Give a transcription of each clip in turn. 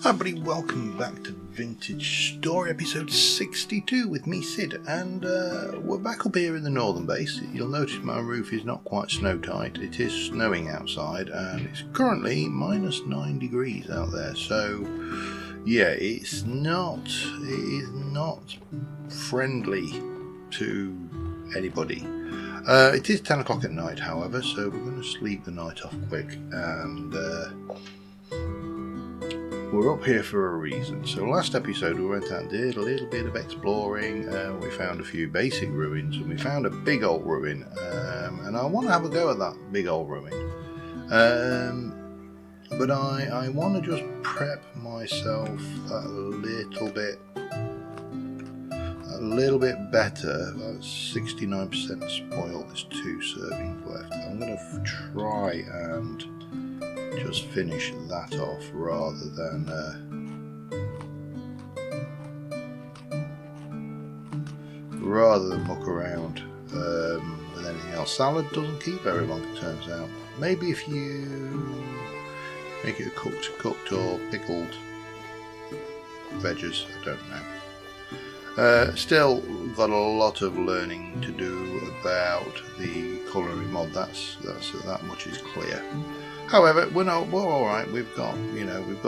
Hi everybody, welcome back to Vintage Story episode 62 with me, Sid, and we're back up here in the northern base. You'll notice my roof is not quite snow tight. It is snowing outside and it's currently minus 9 degrees out there, so yeah, it is not friendly to anybody. It is 10 o'clock at night, however, so we're going to sleep the night off quick, and we're up here for a reason. So last episode we went out and did a little bit of exploring. We found a few basic ruins and we found a big old ruin, and I want to have a go at that big old ruin, but I want to just prep myself a little bit better. That's 69% spoiled. There's 2 servings left. I'm going to try and just finish that off rather than muck around with anything else. Salad doesn't keep very long, it turns out. Maybe if you make it a cooked or pickled veggies, I don't know. Still got a lot of learning to do about the culinary mod. That's that much is clear. However, we're all right. We've got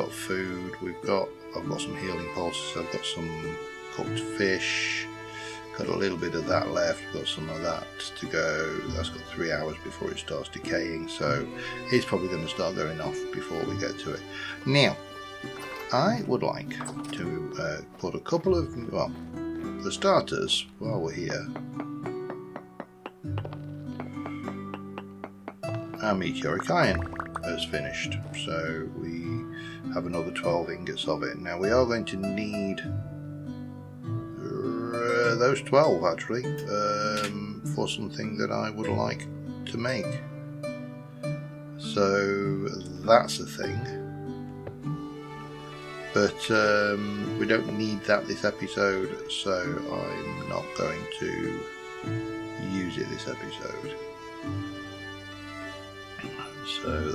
food. I've got some healing pulses. I've got some cooked fish. Got a little bit of that left. Got some of that to go. That's got 3 hours before it starts decaying, so it's probably going to start going off before we get to it. Now, I would like to put a couple of, for starters, while we're here, our meteoric iron has finished, so we have another 12 ingots of it. Now we are going to need those 12 actually for something that I would like to make, so that's a thing. But we don't need that this episode, so I'm not going to use it this episode. So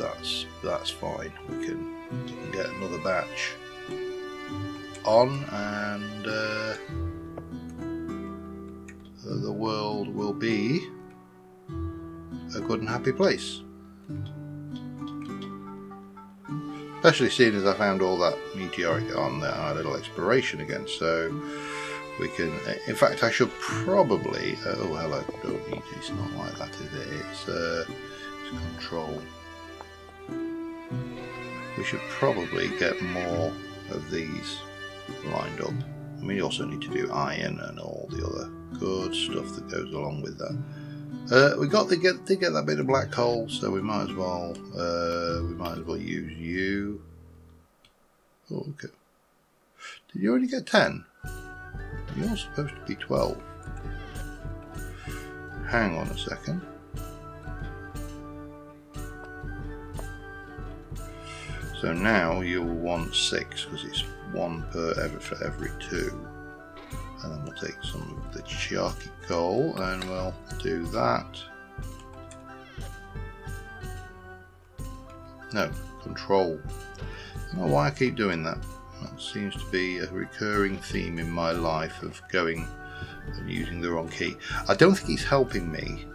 that's fine. We can get another batch on, and the world will be a good and happy place. Especially seeing as I found all that meteoric on our little exploration again, so we can. In fact, I should probably. Oh, hello. Don't need. It's not like that, is it? It's control. We should probably get more of these lined up. And we also need to do iron and all the other good stuff that goes along with that. We got to get that bit of black coal, so we might as well use you. Oh, okay. Did you already get 10? You're supposed to be 12. Hang on a second. So now you'll want 6 because it's 1 for every 2. And then we'll take some of the charcoal coal and we'll do that. No, control. I don't know why I keep doing that. That seems to be a recurring theme in my life of going and using the wrong key. I don't think it's helping me.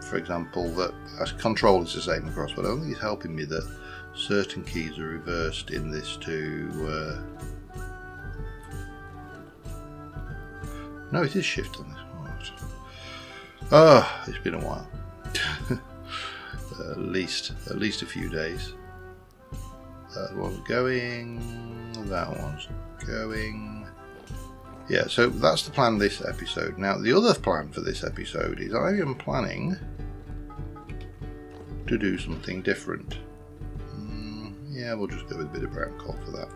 For example, that control is the same across, but I don't think it's helping me that certain keys are reversed in this to. No, it is shift on this. Oh, it's been a while. At least a few days. That one's going. That one's going. Yeah, so that's the plan this episode. Now, the other plan for this episode is I am planning to do something different. Yeah, we'll just go with a bit of brown coal for that.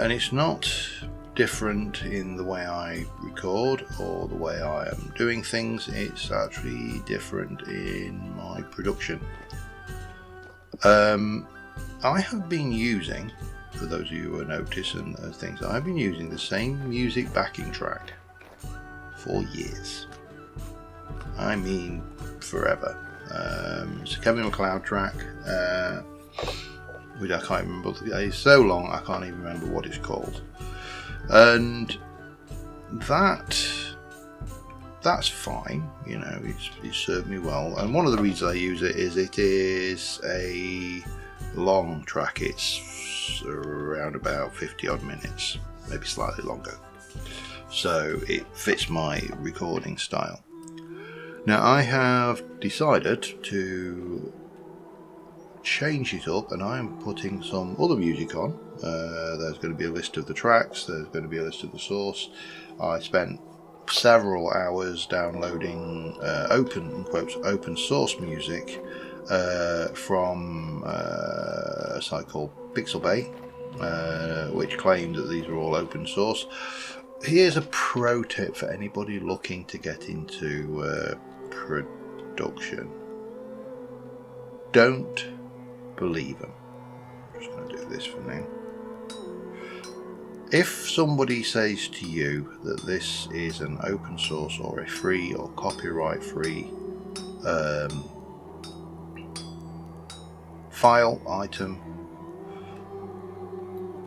And it's not different in the way I record or the way I am doing things. It's actually different in my production. I have been using, for those of you who notice and things, I've been using the same music backing track for years. I mean, forever. It's a Kevin MacLeod track. which I can't remember. It's so long I can't even remember what it's called. And that's fine, you know, it's served me well. And one of the reasons I use it is a long track. It's around about 50 odd minutes, maybe slightly longer, so it fits my recording style. Now I have decided to change it up, and I am putting some other music on. There's going to be a list of the tracks, there's going to be a list of the source. I spent several hours downloading open source music from a site called Pixelbay, which claimed that these are all open source. Here's a pro tip for anybody looking to get into production: don't believe them. I'm just going to do this for now. If somebody says to you that this is an open source or a free or copyright free file, item,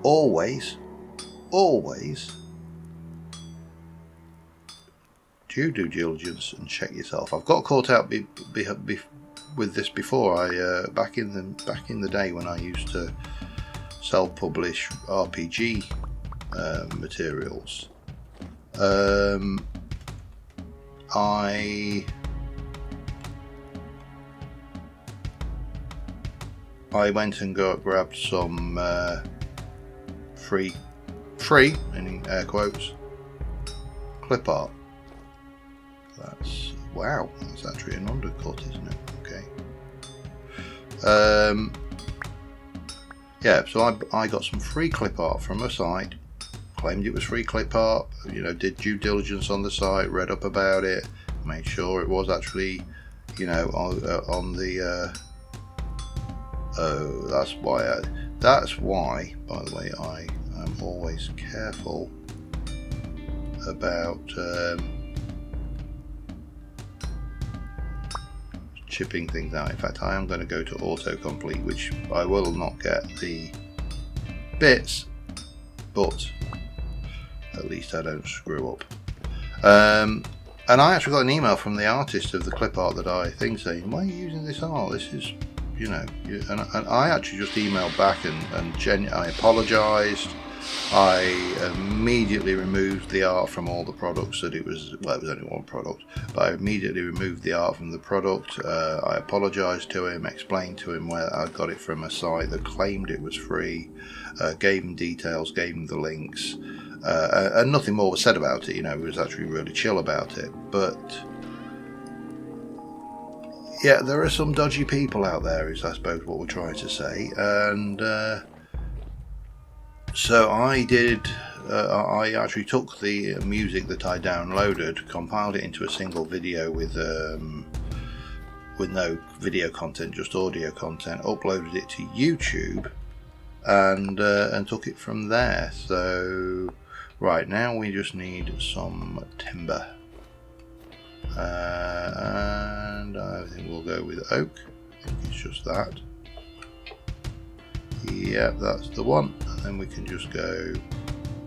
always do due diligence and check yourself. I've got caught out with this before. Back in the day when I used to self-publish RPG materials, I went and grabbed some free in air quotes clip art. That's actually an undercut, isn't it? Okay. Yeah, so I got some free clip art from a site, claimed it was free clip art, you know, did due diligence on the site, read up about it, made sure it was actually, you know, on the that's why, by the way, I am always careful about chipping things out. In fact, I am going to go to autocomplete, which I will not get the bits, but at least I don't screw up. And I actually got an email from the artist of the clip art that I think saying, why are you using this art? This is, you know, and I actually just emailed back and I apologised. I immediately removed the art from all the products that it was only one product, but I immediately removed the art from the product. I apologised to him, explained to him where I got it from a site that claimed it was free, gave him details, gave him the links, and nothing more was said about it. You know, he was actually really chill about it. But yeah, there are some dodgy people out there, is I suppose what we're trying to say. And so I did. I actually took the music that I downloaded, compiled it into a single video with no video content, just audio content, uploaded it to YouTube, and took it from there. So right now we just need some timber, and I think we'll go with oak. I think it's just that. Yep, that's the one. And then we can just go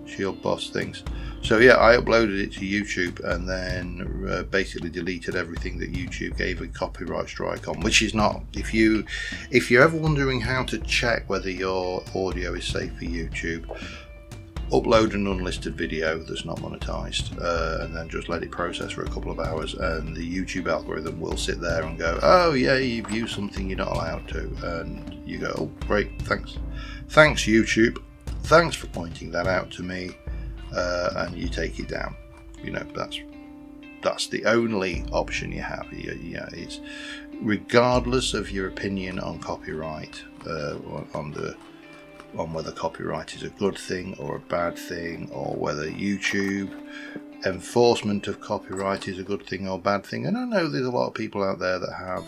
shield boss things. So yeah, I uploaded it to YouTube and then basically deleted everything that YouTube gave a copyright strike on, which is not. If you're ever wondering how to check whether your audio is safe for YouTube, upload an unlisted video that's not monetized, and then just let it process for a couple of hours, and the YouTube algorithm will sit there and go, oh yeah, you've used something you're not allowed to, and you go, oh great, thanks YouTube, thanks for pointing that out to me, and you take it down. You know, that's the only option you have. Yeah, it's regardless of your opinion on copyright, on whether copyright is a good thing or a bad thing, or whether YouTube enforcement of copyright is a good thing or bad thing. And I know there's a lot of people out there that have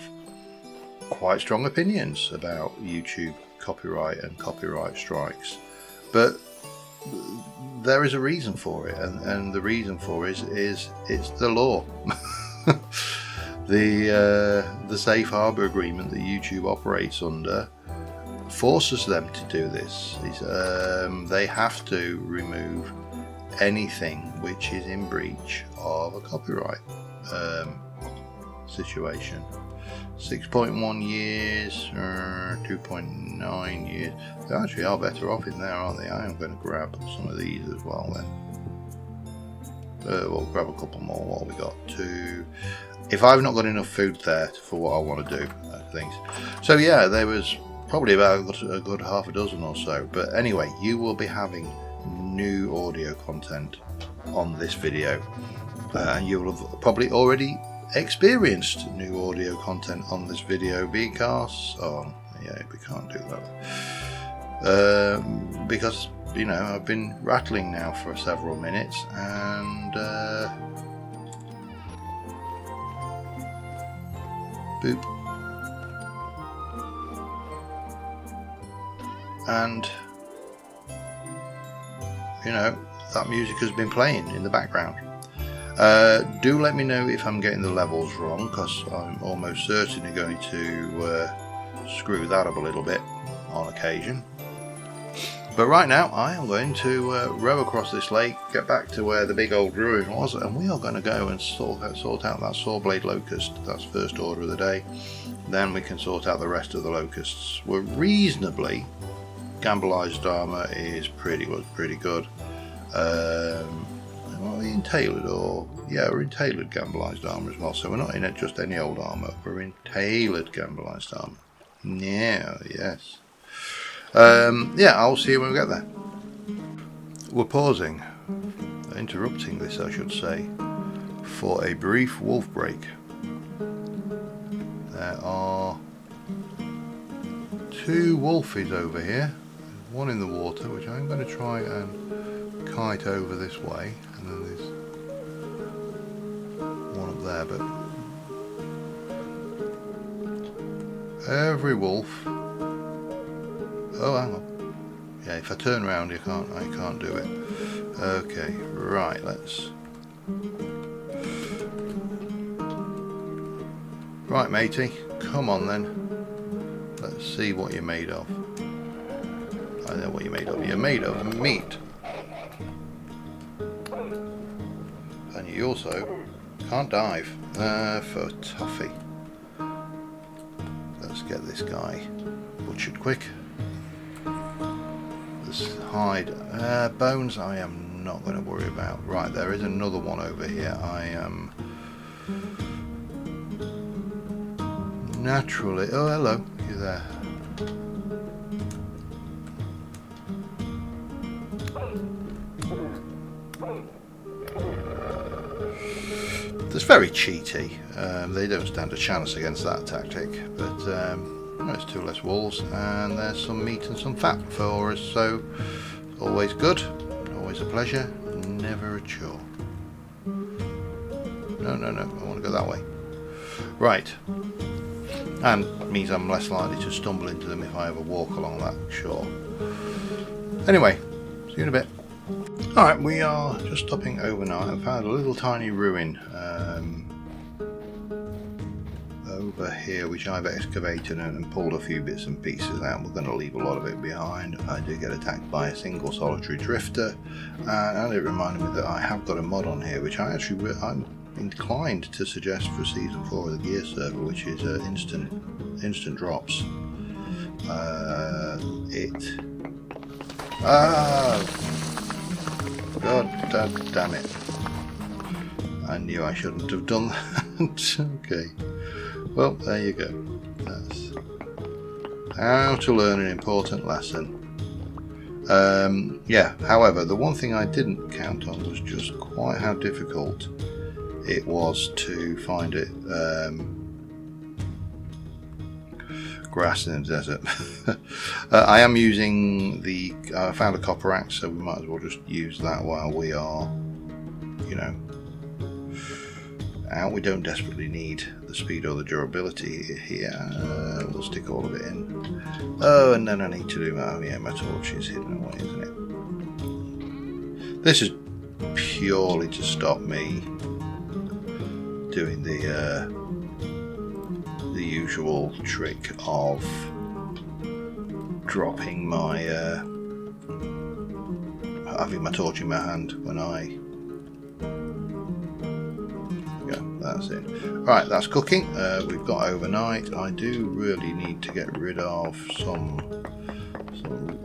quite strong opinions about YouTube copyright and copyright strikes, but there is a reason for it, and the reason for it is it's the law. The safe harbor agreement that YouTube operates under forces them to do this is they have to remove anything which is in breach of a copyright situation. 6.1 years, 2.9 years. They actually are better off in there, aren't they? I am going to grab some of these as well then. We'll grab a couple more. What have we got? 2. If I've not got enough food there for what I want to do, things. So yeah, there was probably about a good half a dozen or so. But anyway, you will be having new audio content on this video, and you will have probably already experienced new audio content on this video because we can't do that because you know I've been rattling now for several minutes and boop, and you know that music has been playing in the background. Do let me know if I'm getting the levels wrong, because I'm almost certainly going to screw that up a little bit on occasion. But right now I am going to row across this lake, get back to where the big old ruin was, and we are going to go and sort out that saw blade locust. That's first order of the day. Then we can sort out the rest of the locusts. We're reasonably gambleized armor is pretty good. Are we in tailored or we're in tailored gambleized armor as well, so we're not in just any old armor, we're in tailored gambleized armor. Yes. I'll see you when we get there. We're pausing, interrupting this I should say, for a brief wolf break. There are 2 wolfies over here, one in the water which I'm going to try and kite over this way, and then there's one up there, but every wolf, oh hang on, yeah, if I turn around I can't do it. Okay, right, right matey, come on then, let's see what you're made of. I know what you're made of. You're made of meat. And you also can't dive. For toffee. Let's get this guy butchered quick. This hide. Bones I am not going to worry about. Right, there is another one over here. I am naturally... Oh, hello. You there? It's very cheaty. They don't stand a chance against that tactic, but there's 2 less wolves and there's some meat and some fat for us, so always good, always a pleasure, never a chore. No, I want to go that way. Right, and it means I'm less likely to stumble into them if I ever walk along that shore. Anyway, see you in a bit. Alright, we are just stopping overnight and found a little tiny ruin over here which I've excavated and pulled a few bits and pieces out. We're going to leave a lot of it behind. I did get attacked by a single solitary drifter, and it reminded me that I have got a mod on here which I'm inclined to suggest for season 4 of the gear server, which is instant drops. God damn it. I knew I shouldn't have done that. Okay. Well, there you go. That's how to learn an important lesson. However, the one thing I didn't count on was just quite how difficult it was to find it. Grass in the desert. I am using I found a copper axe, so we might as well just use that while we are, out. We don't desperately need the speed or the durability here. We'll stick all of it in. Oh, and then I need to do my torch is hidden away, isn't it? This is purely to stop me doing the usual trick of dropping my having my torch in my hand when I go. That's it. Right, that's cooking. We've got overnight. I do really need to get rid of some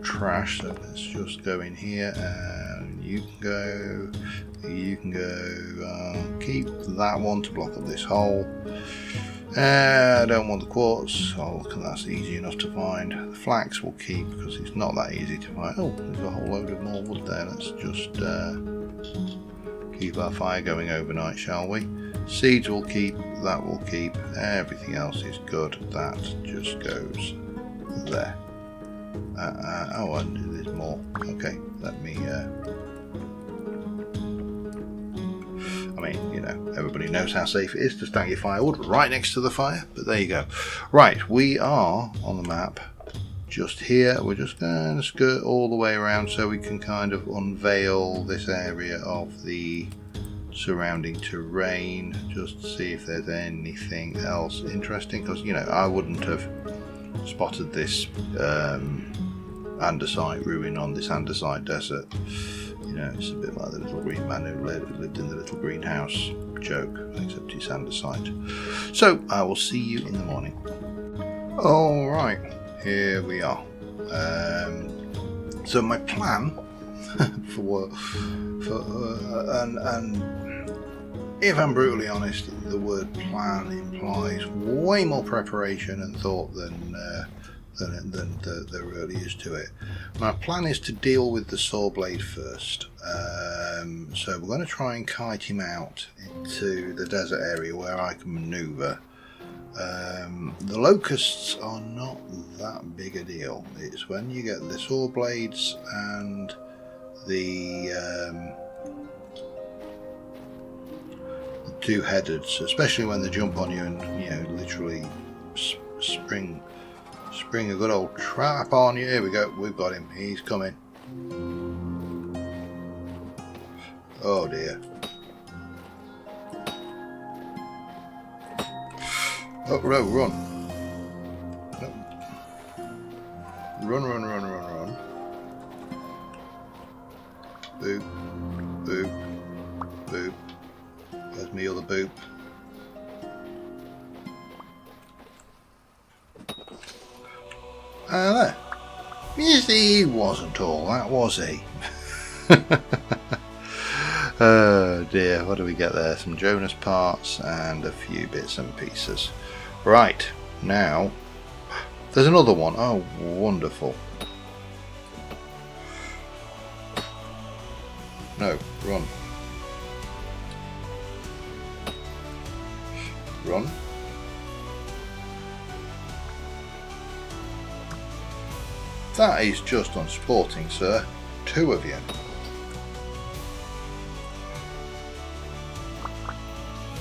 trash, so let's just go in here and you can go, keep that one to block up this hole. I don't want the quartz. Oh, that's easy enough to find. The flax will keep because it's not that easy to find. Oh, there's a whole load of more wood there. Let's just keep our fire going overnight, shall we? Seeds will keep. That will keep. Everything else is good. That just goes there. Oh, and there's more. Okay, let me. I mean, you know, everybody knows how safe it is to stack your firewood right next to the fire, but there you go. Right, we are on the map just here. We're just going to skirt all the way around so we can kind of unveil this area of the surrounding terrain, just to see if there's anything else interesting, because, you know, I wouldn't have spotted this andesite ruin on this andesite desert. You know, it's a bit like the little green man who lived in the little greenhouse joke, except he's andesite. So I will see you in the morning. All right, here we are. So my plan and if I'm brutally honest, the word plan implies way more preparation and thought than there really is to it. My plan is to deal with the saw blade first. So we're going to try and kite him out into the desert area where I can maneuver. The locusts are not that big a deal. It's when you get the saw blades and the two-headeds, especially when they jump on you and, you know, literally spring a good old trap on you. Here we go, we've got him, he's coming. Oh dear. Oh, run. Run. Boop. There's me other boop. There. You see, he wasn't all that, was he? Oh dear, what do we get there? Some Jonas parts and a few bits and pieces. Right, now, there's another one. Oh, wonderful. No, run. Run. That is just unsporting, sir. Two of you.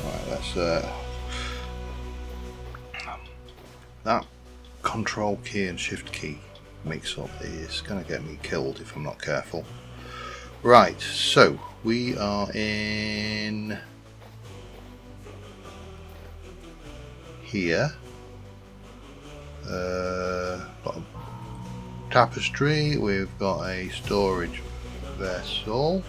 Right, let's that control key and shift key mix up is going to get me killed if I'm not careful. Right, so we are in here. Got a tapestry, we've got a storage vessel.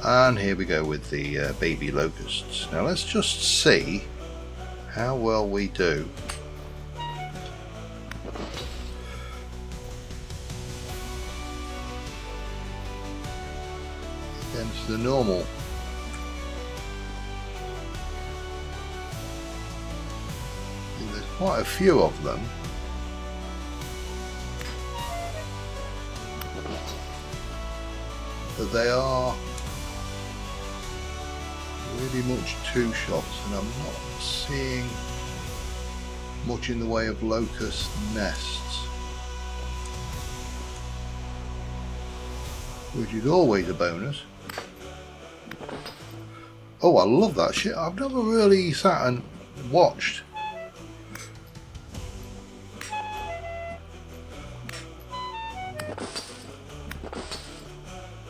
And here we go with the baby locusts. Now let's just see how well we do. Against the normal. There's quite a few of them. But they are really much two shots, and I'm not seeing much in the way of locust nests, which is always a bonus. Oh, I love that shit. I've never really sat and watched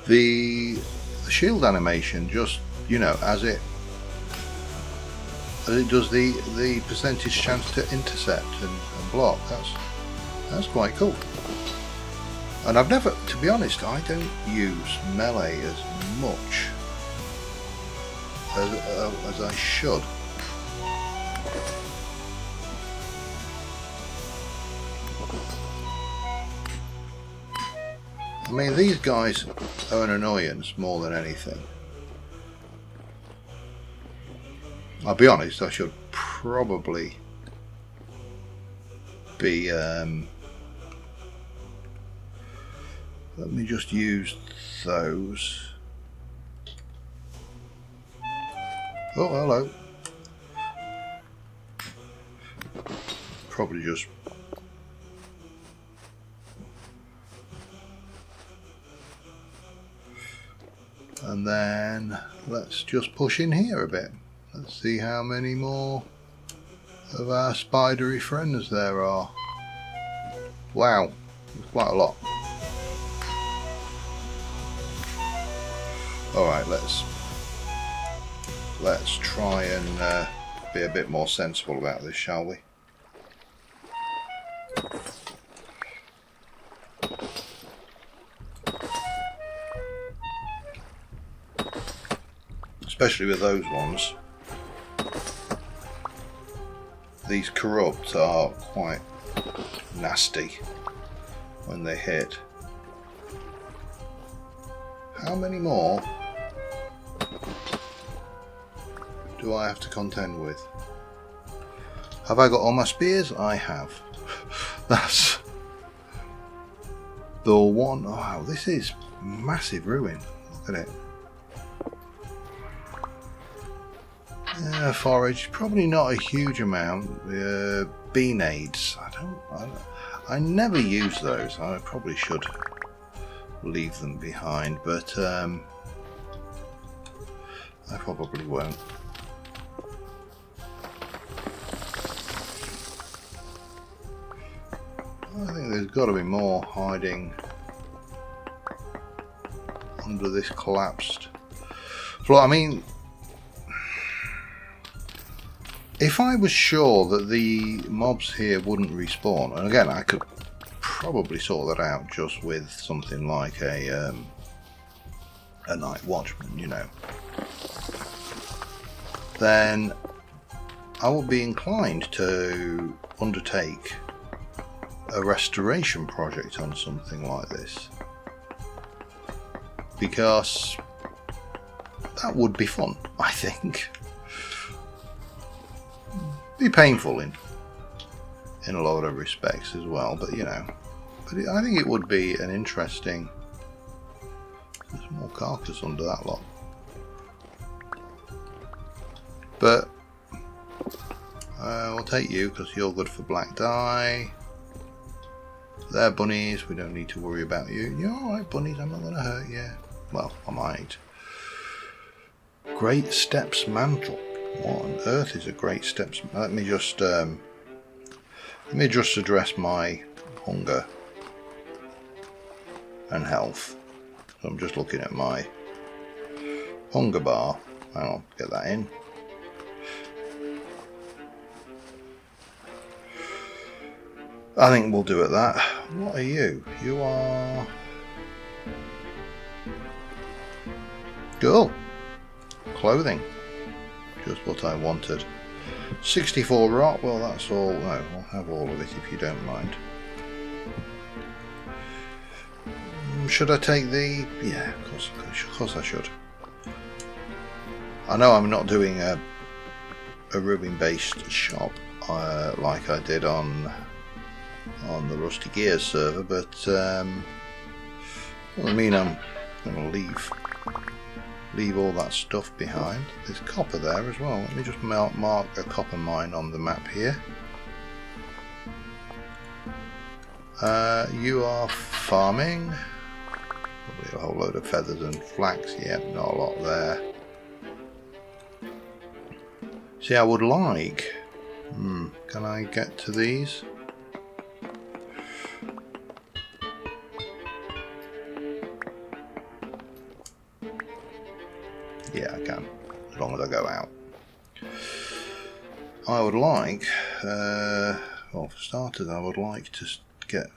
the shield animation, just, you know, as it as it does the percentage chance to intercept and block. That's quite cool. And I've never, to be honest, I don't use melee as much as I should. I mean, these guys are an annoyance more than anything. I'll be honest, I should probably be let me just use those. Oh, hello. Probably just and then let's just push in here a bit. Let's see how many more of our spidery friends there are. Wow, there's quite a lot. Alright, let's try and be a bit more sensible about this, shall we? Especially with those ones. These corrupts are quite nasty when they hit. How many more do I have to contend with? Have I got all my spears? I have. That's the one. Oh, wow, this is massive ruin. Look at it. Forage, probably not a huge amount. Beanades, I never use those. I probably should leave them behind, but I probably won't. I think there's got to be more hiding under this collapsed floor. I mean, if I was sure that the mobs here wouldn't respawn, and again, I could probably sort that out just with something like a night watchman, you know, then I would be inclined to undertake a restoration project on something like this, because that would be fun, I think. Be painful in a lot of respects as well, but you know, I think it would be an interesting. There's more carcass under that lot, but we'll take you because you're good for black dye. They're bunnies, we don't need to worry about you. You're alright, bunnies, I'm not going to hurt you. Well, I might. Great Steps Mantle. What on earth is a Great Steps? Let me just address my hunger and health. So I'm just looking at my hunger bar. I'll get that in. I think we'll do it that. What are you? You are cool. Clothing. Just what I wanted. 64 rot, well that's all. No, I'll have all of it if you don't mind. Should I take the... Yeah, of course I should. I know I'm not doing a ruin based shop like I did on the Rusty Gears server, but well, I mean, I'm going to leave all that stuff behind. There's copper there as well. Let me just mark a copper mine on the map here. You are farming. Probably a whole load of feathers and flax. Yep, not a lot there. See, I would like... can I get to these? Yeah, I can, as long as I go out. I would like, well, for starters, I would like to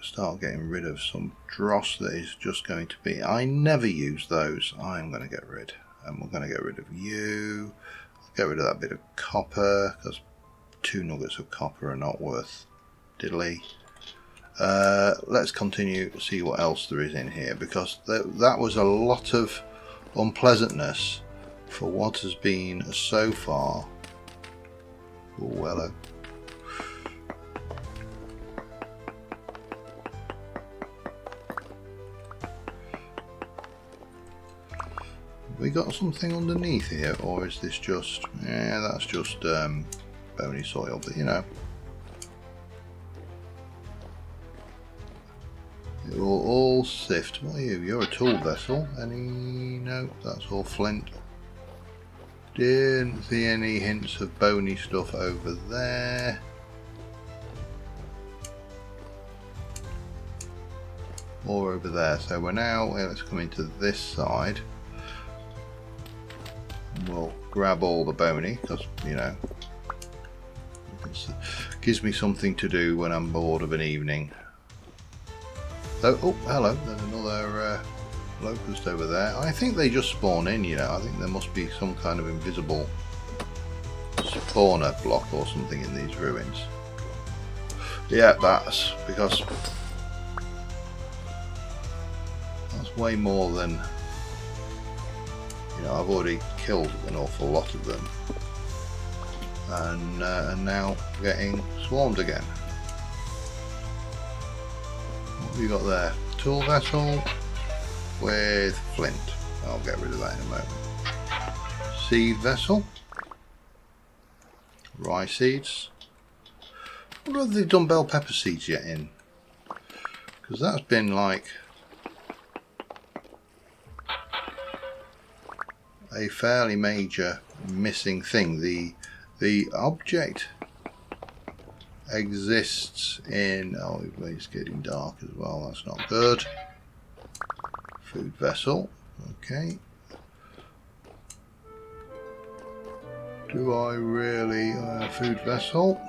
start getting rid of some dross that is just going to be. I never use those. I am going to get rid, and we're going to get rid of you. Get rid of that bit of copper because 2 nuggets of copper are not worth diddly. Let's continue to see what else there is in here, because that was a lot of unpleasantness for what has been so far. Oh, hello. We got something underneath here, or is this just? Yeah, that's just bony soil, but you know. It will all sift. What are you? You're a tool vessel. Any? No, that's all flint. Didn't see any hints of bony stuff over there. Or over there. So we're now, let's come into this side. We'll grab all the bony, because, you know, it gives me something to do when I'm bored of an evening. So, oh, hello, there's another locust over there. I think they just spawn in, you know. I think there must be some kind of invisible spawner block or something in these ruins. Yeah, that's because that's way more than, you know, I've already killed an awful lot of them, and now getting swarmed again. What have you got there? Tool vessel with flint. I'll get rid of that in a moment. Seed vessel. Rye seeds. I wonder if they've done bell pepper seeds yet in, because that's been like a fairly major missing thing. The object exists in, oh, it's getting dark as well, that's not good. Food vessel, okay. Do I really, food vessel?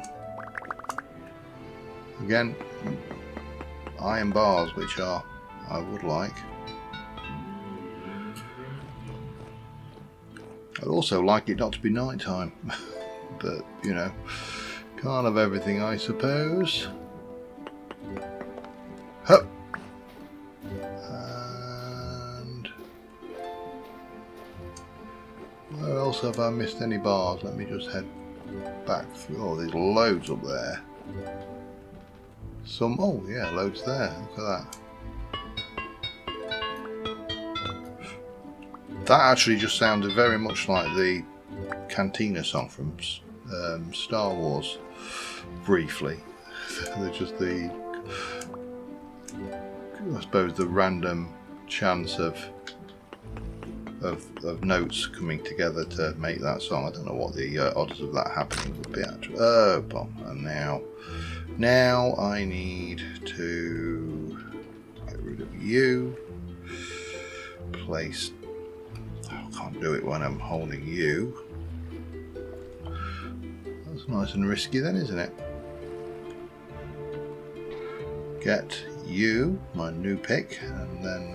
Again, iron bars, which are, I would like. I'd also like it not to be night time, but you know, can't have everything, I suppose. Hup. And where else have I missed any bars? Let me just head back through. Oh, there's loads up there. Some, oh yeah, loads there. Look at that. That actually just sounded very much like the Cantina song from Star Wars, briefly. Just the, I suppose, the random chance of notes coming together to make that song. I don't know what the odds of that happening would be actually. Oh, bomb. And now I need to get rid of you. Place. I can't do it when I'm holding you. That's nice and risky then, isn't it? Get you, my new pick, and then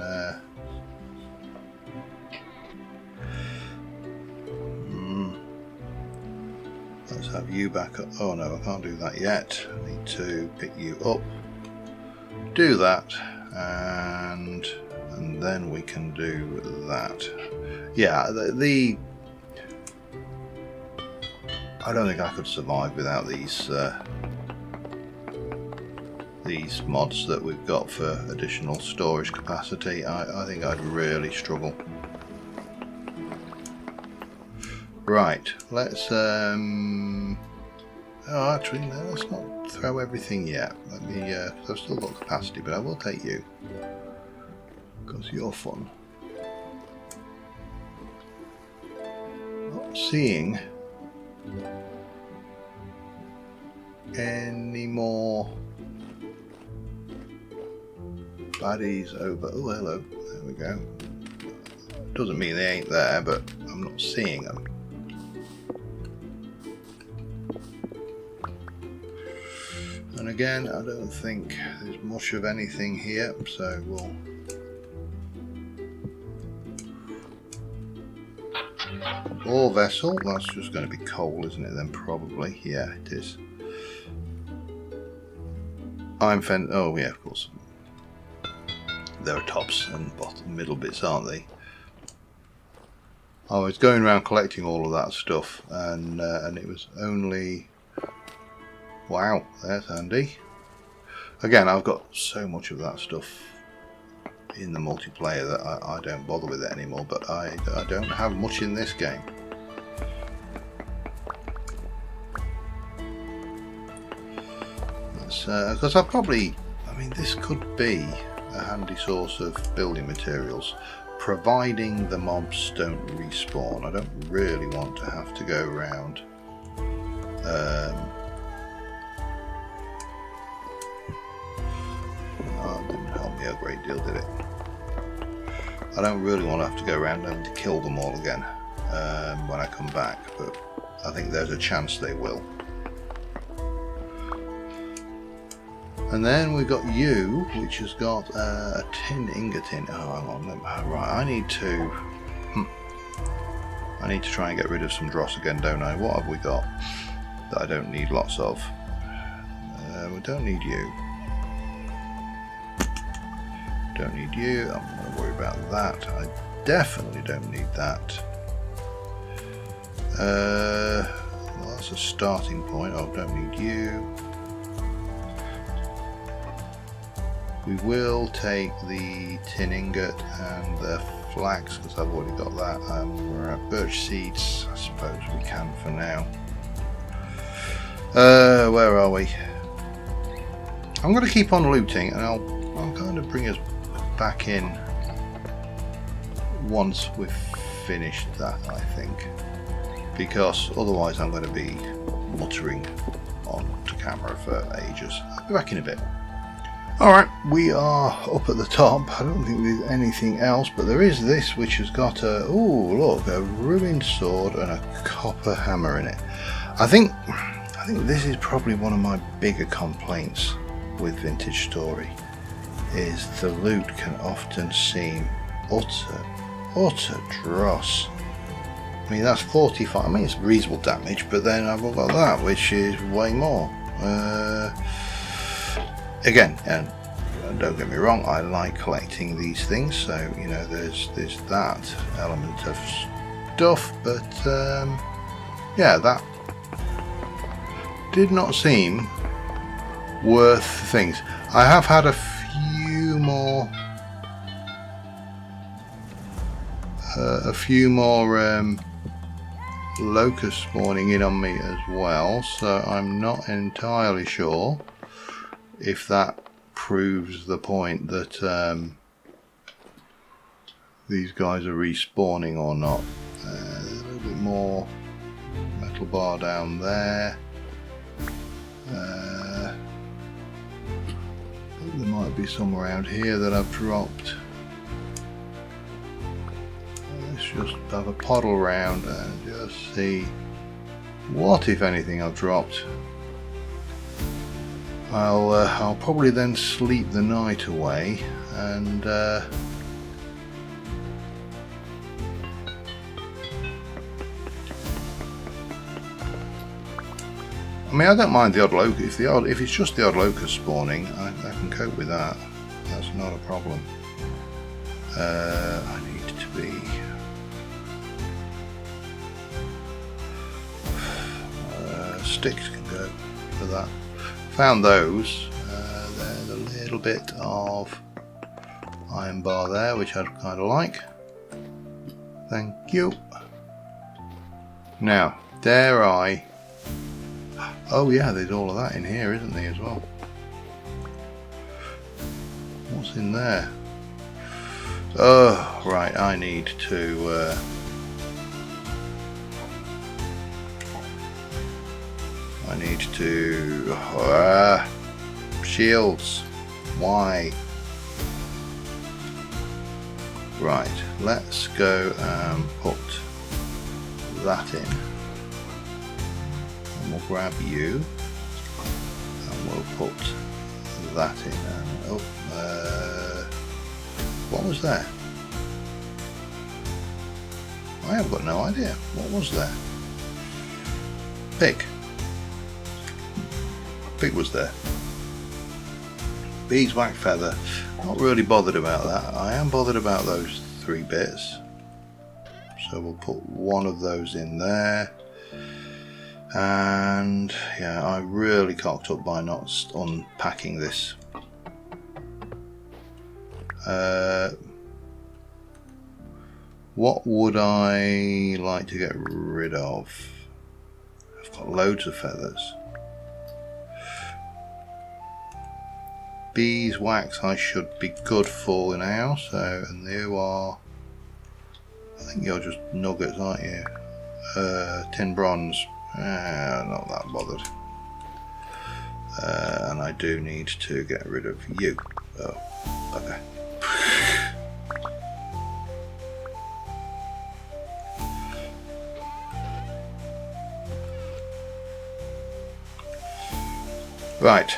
let's have you back up. Oh no, I can't do that yet. I need to pick you up. Do that, and then we can do that. Yeah, I don't think I could survive without these mods that we've got for additional storage capacity. I think I'd really struggle. Right, let's oh, actually no, let's not throw everything yet. Let me, cause I've still got capacity, but I will take you because you're fun. Not seeing any more baddies over. Oh, hello. There we go. Doesn't mean they ain't there, but I'm not seeing them. And again, I don't think there's much of anything here, so we'll... Ore vessel, that's just going to be coal, isn't it then, probably? Yeah, it is. Oh yeah, of course. There are tops and bottom, middle bits, aren't they? I was going around collecting all of that stuff, and it was only... Wow, that's handy. Again, I've got so much of that stuff in the multiplayer that I don't bother with it anymore, but I don't have much in this game. Because I mean, this could be a handy source of building materials, providing the mobs don't respawn. I don't really want to have to go around oh, it didn't help me a great deal, did it? I don't really want to have to go around having to kill them all again when I come back, but I think there's a chance they will. And then we've got you, which has got a tin ingot in. Oh, hang on, right, I need to try and get rid of some dross again, don't I? What have we got that I don't need lots of? We don't need you. Don't need you. I'm not going to worry about that. I definitely don't need that. Well, that's a starting point. Oh, don't need you. We will take the tin ingot and the flax because I've already got that. We're at birch seeds. I suppose we can for now. Where are we? I'm going to keep on looting, and I'll kind of bring us back in once we've finished that, I think, because otherwise I'm going to be muttering onto camera for ages. I'll be back in a bit. Alright, we are up at the top. I don't think there's anything else, but there is this which has got a, ooh, look, a ruined sword and a copper hammer in it. I think this is probably one of my bigger complaints with Vintage Story, is the loot can often seem utter dross. I mean, that's 45, I mean it's reasonable damage, but then I've got that, which is way more. Again, and don't get me wrong, I like collecting these things, so you know there's that element of stuff, but yeah, that did not seem worth things. I have had a few more locusts spawning in on me as well, so I'm not entirely sure if that proves the point that these guys are respawning or not. There's a little bit more metal bar down there. There might be some around here that I've dropped. Let's just have a poddle around and just see what, if anything, I've dropped. I'll probably then sleep the night away and I mean, I don't mind the odd locust. If it's just the odd locust spawning, I can cope with that. That's not a problem. I need to be. Sticks can go for that. Found those. There's a little bit of iron bar there, which I'd kind of like. Thank you. Now, dare I? Oh yeah, there's all of that in here, isn't there, as well? What's in there? Oh, right, I need to... shields. Why? Right, let's go and put that in. We'll grab you, and we'll put that in. What was there? I have got no idea. What was there? Pig. Pig was there. Beeswax feather. Not really bothered about that. I am bothered about those 3 bits. So we'll put one of those in there. And yeah, I really cocked up by not unpacking this. What would I like to get rid of? I've got loads of feathers. Beeswax I should be good for now. So, and you are, I think you're just nuggets, aren't you? Tin bronze. Not that bothered. And I do need to get rid of you. Oh, okay. Right,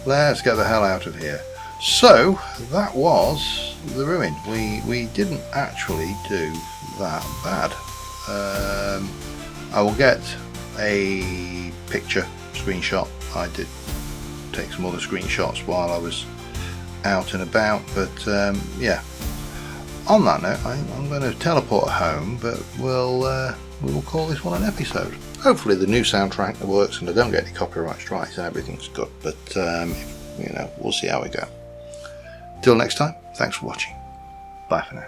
let's get the hell out of here. So that was the ruin. We didn't actually do that bad. I will get a picture screenshot. I did take some other screenshots while I was out and about, but yeah. On that note, I'm going to teleport home, but we will call this one an episode. Hopefully the new soundtrack works and I don't get any copyright strikes and everything's good, but you know, we'll see how we go. Till next time, thanks for watching. Bye for now.